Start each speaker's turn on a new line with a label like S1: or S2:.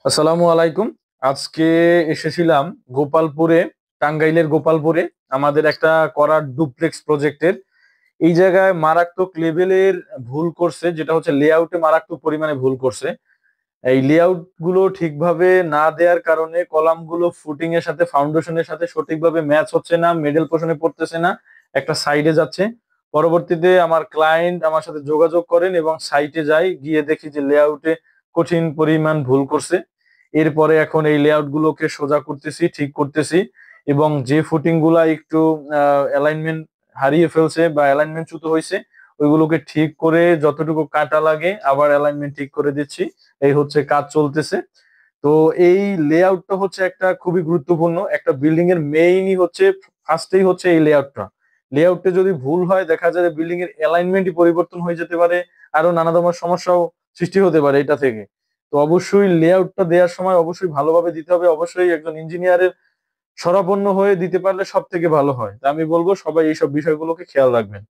S1: আসসালামু আলাইকুম। আজকে এসেছিলাম গোপালপুরে, টাঙ্গাইলের গোপালপুরে আমাদের একটা করার ডুপ্লেক্স প্রজেক্টের। এই জায়গায় মারাত্মক লেভেলের ভুল করছে, যেটা হচ্ছে লেআউটে মারাত্মক পরিমাণে ভুল করছে। এই লেআউট গুলো ঠিকভাবে না দেওয়ার কারণে কলাম গুলো ফুটিং এর সাথে ফাউন্ডেশনের সাথে সঠিকভাবে ম্যাচ হচ্ছে না, মিডল পোর্শনে পড়তেছে না, একটা সাইডে যাচ্ছে। পরবর্তীতে আমার ক্লায়েন্ট আমার সাথে যোগাযোগ করেন এবং সাইটে যাই, গিয়ে দেখি যে লেআউটে কঠিন পরিমাণ ভুল করছে। এরপরে এখন এই লেআউট গুলোকে সোজা করতেছি, ঠিক করতেছি, এবং যে ফুটিং গুলা একটু অ্যালাইনমেন্ট হারিয়ে ফেলছে বা অ্যালাইনমেন্ট চ্যুত হয়েছে, ওইগুলোকে ঠিক করে যতটুকু কাটা লাগে আবার অ্যালাইনমেন্ট ঠিক করে দিচ্ছি। এই হচ্ছে কাজ চলতেছে। তো এই লেআউটটা হচ্ছে একটা খুবই গুরুত্বপূর্ণ, একটা বিল্ডিং এর মেইনই হচ্ছে, ফার্স্টেই হচ্ছে এই লেআউটটা। লেআউটে যদি ভুল হয় দেখা যায় বিল্ডিং এর অ্যালাইনমেন্টই পরিবর্তন হয়ে যেতে পারে, আরো নানা ধরনের সমস্যাও সৃষ্টি হতে পারে এটা থেকে। তো অবশ্যই লেআউটটা দেওয়ার সময় অবশ্যই ভালোভাবে দিতে হবে, অবশ্যই একজন ইঞ্জিনিয়ারের শরণাপন্ন হয়ে দিতে পারলে সব থেকে ভালো হয়। তা আমি বলবো সবাই এইসব বিষয়গুলোকে খেয়াল রাখবেন।